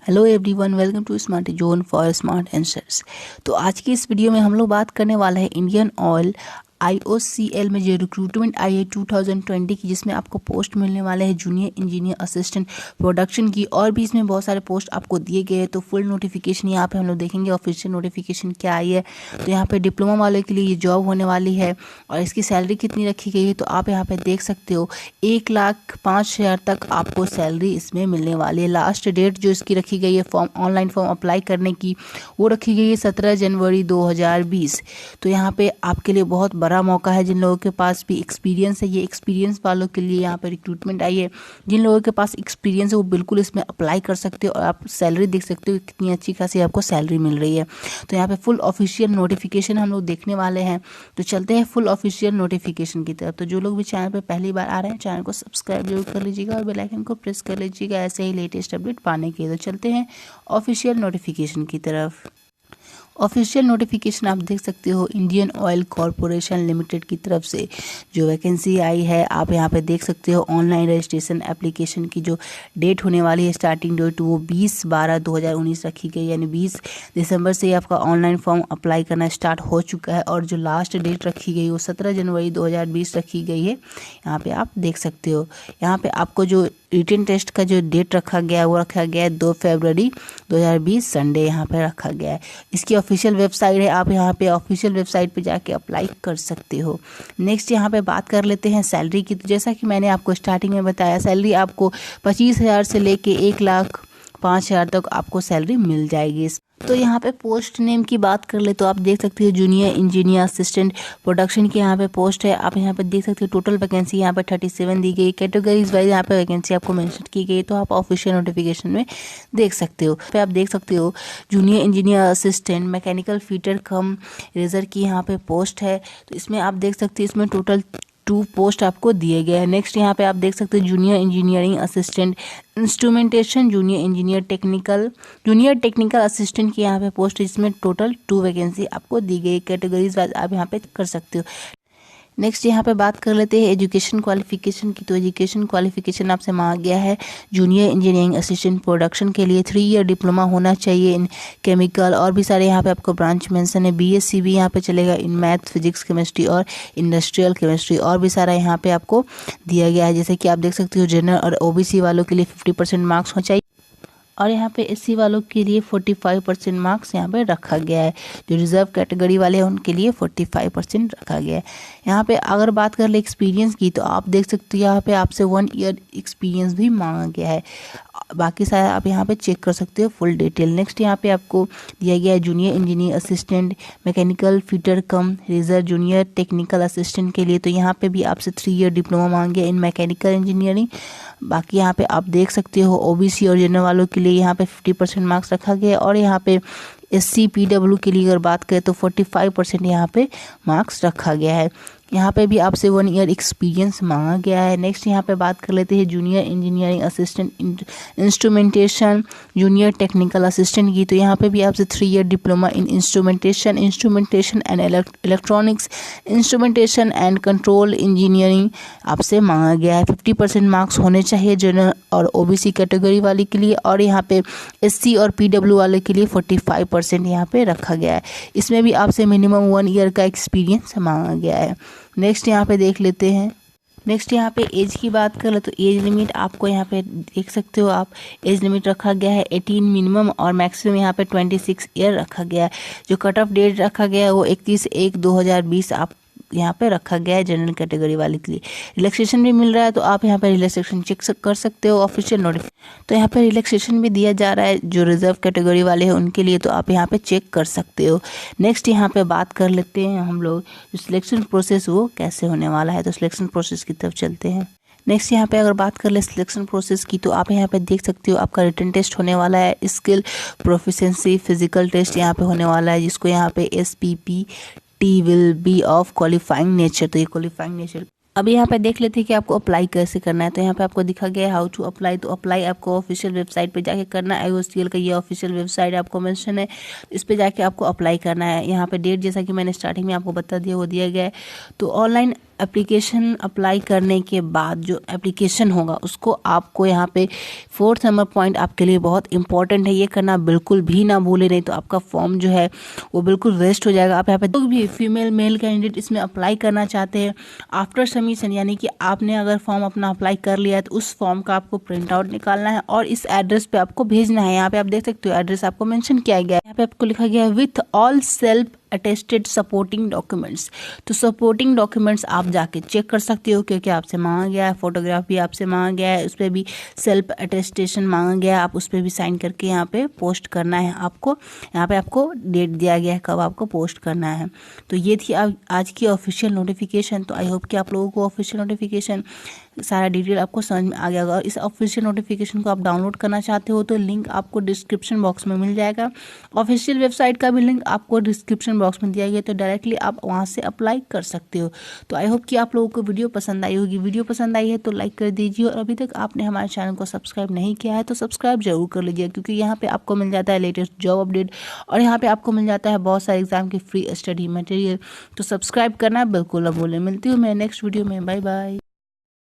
Hello everyone, welcome to Smarty Zone for smart answers. तो आज की इस वीडियो में हम लोग बात करने वाले हैं इंडियन ऑयल IOCL में जो रिक्रूटमेंट आई है 2020 की, जिसमें आपको पोस्ट मिलने वाले हैं जूनियर इंजीनियर असिस्टेंट प्रोडक्शन की, और भी इसमें बहुत सारे पोस्ट आपको दिए गए हैं। तो फुल नोटिफिकेशन यहाँ पे हम लोग देखेंगे, ऑफिशियल नोटिफिकेशन क्या आई है। तो यहाँ पे डिप्लोमा वाले के लिए ये जॉब होने वाली है और इसकी सैलरी कितनी रखी गई है तो आप यहाँ पे देख सकते हो 1,05,000 तक आपको सैलरी इसमें मिलने वाली है। लास्ट डेट जो इसकी रखी गई है ऑनलाइन फॉर्म अप्लाई करने की, वो रखी गई है 17 जनवरी 2020। तो यहाँ पे आपके लिए बहुत बड़ा मौका है। जिन लोगों के पास भी एक्सपीरियंस है, ये एक्सपीरियंस वालों के लिए यहाँ पे रिक्रूटमेंट आई है। जिन लोगों के पास एक्सपीरियंस है वो बिल्कुल इसमें अप्लाई कर सकते हो और आप सैलरी देख सकते हो कितनी अच्छी खासी आपको सैलरी मिल रही है। तो यहाँ पे फुल ऑफिशियल नोटिफिकेशन हम लोग देखने वाले हैं। तो चलते हैं फुल ऑफिशियल नोटिफिकेशन की तरफ। तो जो लोग भी चैनल पे पहली बार आ रहे हैं, चैनल को सब्सक्राइब जरूर कर लीजिएगा और बेल आइकन को प्रेस कर लीजिएगा ऐसे ही लेटेस्ट अपडेट पाने के लिए। तो चलते हैं ऑफिशियल नोटिफिकेशन की तरफ। ऑफिशियल नोटिफिकेशन आप देख सकते हो इंडियन ऑयल कॉरपोरेशन लिमिटेड की तरफ से जो वैकेंसी आई है, आप यहाँ पे देख सकते हो। ऑनलाइन रजिस्ट्रेशन एप्लीकेशन की जो डेट होने वाली है, स्टार्टिंग डेट वो 20/12/2019 रखी गई, यानी 20 दिसंबर से आपका ऑनलाइन फॉर्म अप्लाई करना स्टार्ट हो चुका है। और जो लास्ट डेट रखी गई वो 17 जनवरी 2020 रखी गई है। यहाँ पे आप देख सकते हो। यहाँ पे आपको जो रिटन टेस्ट का जो डेट रखा गया है वो रखा गया है 2 फरवरी 2020 संडे यहाँ पे रखा गया है। इसकी ऑफिशियल वेबसाइट है, आप यहाँ पे ऑफिशियल वेबसाइट पे जाके अप्लाई कर सकते हो। नेक्स्ट यहाँ पे बात कर लेते हैं सैलरी की। तो जैसा कि मैंने आपको स्टार्टिंग में बताया, सैलरी आपको 25,000 से लेके 1,05,000 तक आपको सैलरी मिल जाएगी। तो यहाँ पे पोस्ट नेम की बात कर ले तो आप देख सकते हो जूनियर इंजीनियर असिस्टेंट प्रोडक्शन की यहाँ पे पोस्ट है। आप यहाँ पे देख सकते हो टोटल वैकेंसी यहाँ पे 37 दी गई। कैटेगरीज वाइज यहाँ पे वैकेंसी आपको मेंशन की गई, तो आप ऑफिशियल नोटिफिकेशन में देख सकते हो। पे आप देख सकते हो junior engineer assistant mechanical fitter cum razor की यहाँ पे पोस्ट है। तो इसमें आप देख सकते हो इसमें टोटल 2 पोस्ट आपको दिए गए हैं। नेक्स्ट यहाँ पे आप देख सकते हो junior engineering assistant instrumentation, junior technical assistant की यहाँ पे पोस्ट, जिसमें टोटल 2 वैकेंसी आपको दी गई। कैटेगरीज वाइज आप यहाँ पे कर सकते हो। नेक्स्ट यहाँ पे बात कर लेते हैं एजुकेशन क्वालिफिकेशन की। तो एजुकेशन क्वालिफिकेशन आपसे मांगा गया है जूनियर इंजीनियरिंग असिस्टेंट प्रोडक्शन के लिए 3 ईयर डिप्लोमा होना चाहिए इन केमिकल, और भी सारे यहाँ पे आपको ब्रांच मेंशन है। BSc भी यहाँ पे चलेगा इन मैथ, फिजिक्स, केमिस्ट्री और इंडस्ट्रियल केमिस्ट्री, और भी सारा यहाँ पे आपको दिया गया है। जैसे कि आप देख सकते हो जनरल और OBC वालों के लिए 50% मार्क्स होना चाहिए, और यहाँ पे SC वालों के लिए 45% मार्क्स यहाँ पे रखा गया है। जो रिजर्व कैटेगरी वाले हैं उनके लिए 45% रखा गया है। यहाँ पे अगर बात कर ले एक्सपीरियंस की, तो आप देख सकते हो यहाँ पे आपसे 1 ईयर एक्सपीरियंस भी मांगा गया है। बाकी सारा आप यहाँ पे चेक कर सकते हो फुल डिटेल। नेक्स्ट यहाँ पे आपको दिया गया है junior engineer assistant mechanical fitter cum razor junior technical assistant के लिए। तो यहाँ पे भी आपसे 3 ईयर डिप्लोमा मांग गया इन मैकेनिकल इंजीनियरिंग। बाकी यहाँ पे आप देख सकते हो OBC और जनरल वालों के लिए यहाँ पे 50% मार्क्स रखा गया है, और यहाँ पे SC PW के लिए अगर बात करें तो 45% यहाँ पे मार्क्स रखा गया है। यहाँ पे भी आपसे 1 ईयर एक्सपीरियंस मांगा गया है। नेक्स्ट यहाँ पे बात कर लेते हैं junior engineering assistant instrumentation junior technical assistant की। तो यहाँ पे भी आपसे 3 year diploma in instrumentation and electronics instrumentation and control engineering आपसे मांगा गया है। 50% मार्क्स होने चाहिए जनरल और OBC कैटेगरी वाले के लिए, और यहाँ पे SC और PW वाले के लिए 45% यहाँ पे रखा गया है। इसमें भी आपसे मिनिमम 1 ईयर का एक्सपीरियंस मांगा गया है। नेक्स्ट यहाँ पे देख लेते हैं। नेक्स्ट यहाँ पे एज की बात कर ले तो एज लिमिट आपको यहाँ पे देख सकते हो। आप एज लिमिट रखा गया है 18 मिनिमम, और मैक्सिमम यहाँ पे 26 ईयर रखा गया है। जो कट ऑफ डेट रखा गया है वो 31/1/2020 आप यहाँ पे रखा गया है जनरल कैटेगरी वाले के लिए। रिलैक्सेशन भी मिल रहा है, तो आप यहाँ पे रिलैक्सेशन चेक कर सकते हो ऑफिशियल नोटिफिकेशन। तो यहाँ पे रिलैक्सेशन भी दिया जा रहा है जो रिजर्व कैटेगरी वाले हैं उनके लिए, तो आप यहाँ पे चेक कर सकते हो। नेक्स्ट यहाँ पे बात कर लेते हैं हम लोग जो सिलेक्शन प्रोसेस वो कैसे होने वाला है। तो सिलेक्शन प्रोसेस की तरफ चलते हैं। नेक्स्ट यहाँ पे अगर बात कर ले सिलेक्शन प्रोसेस की, तो आप यहाँ पे देख सकते हो आपका रिटन टेस्ट होने वाला है, स्किल प्रोफिशिएंसी फिजिकल टेस्ट यहाँ पे होने वाला है, जिसको यहाँ पे SPPT will be of qualifying nature. तो ये क्वालिफाइंग नेचर अब यहाँ पे देख लेते हैं कि आपको अप्लाई कैसे करना है। तो यहाँ पे आपको दिखा गया है हाउ टू अप्लाई। तो अप्लाई आपको ऑफिशियल वेबसाइट पे जाके करना है। IOCL का ये ऑफिशियल वेबसाइट आपको मेंशन है, इस पे जाके आपको अप्लाई करना है। यहाँ पे डेट जैसा कि मैंने स्टार्टिंग में आपको बता दिया वो दिया गया है। तो ऑनलाइन एप्लीकेशन अप्लाई करने के बाद जो एप्लीकेशन होगा उसको आपको यहाँ पे 4th नंबर पॉइंट आपके लिए बहुत इंपॉर्टेंट है, ये करना बिल्कुल भी ना भूले, नहीं तो आपका फॉर्म जो है वो बिल्कुल वेस्ट हो जाएगा। आप यहाँ पे जो भी फीमेल मेल कैंडिडेट इसमें अप्लाई करना चाहते हैं, आफ्टर सबमिशन यानी कि आपने अगर फॉर्म अपना अप्लाई कर लिया है तो उस फॉर्म का आपको प्रिंट आउट निकालना है और इस एड्रेस पे आपको भेजना है। यहाँ पे आप देख सकते हो एड्रेस आपको मेंशन किया गया है, यहाँ पे आपको लिखा गया है with all self attested supporting documents. तो सपोर्टिंग डॉक्यूमेंट्स आप जाके चेक कर सकते हो क्योंकि आपसे मांगा गया है, फोटोग्राफ भी आपसे मांगा गया है, उस पर भी सेल्फ अटेस्टेशन मांगा गया है, आप उस पर भी साइन करके यहाँ पे पोस्ट करना है आपको। यहाँ पे आपको डेट दिया गया है कब आपको पोस्ट करना है। तो ये थी आज की ऑफिशियल नोटिफिकेशन। तो आई होप कि आप लोगों को ऑफिशियल नोटिफिकेशन सारा डिटेल आपको समझ में आ गया होगा। इस ऑफिशियल नोटिफिकेशन को आप डाउनलोड करना चाहते हो तो लिंक आपको डिस्क्रिप्शन बॉक्स में मिल जाएगा। ऑफिशियल वेबसाइट का भी लिंक आपको डिस्क्रिप्शन बॉक्स में दिया गया, तो डायरेक्टली आप वहां से अप्लाई कर सकते हो। तो आई होप कि आप लोगों को वीडियो पसंद आई होगी। वीडियो पसंद आई है तो लाइक कर दीजिए और अभी तक आपने हमारे चैनल को सब्सक्राइब नहीं किया है तो सब्सक्राइब जरूर कर लीजिए, क्योंकि यहाँ पे आपको मिल जाता है लेटेस्ट जॉब अपडेट और यहाँ पे आपको मिल जाता है बहुत सारे एग्जाम के फ्री स्टडी मटेरियल। तो सब्सक्राइब करना बिल्कुल ना भूलें। मिलती हूँ मैं नेक्स्ट वीडियो में। Bye bye.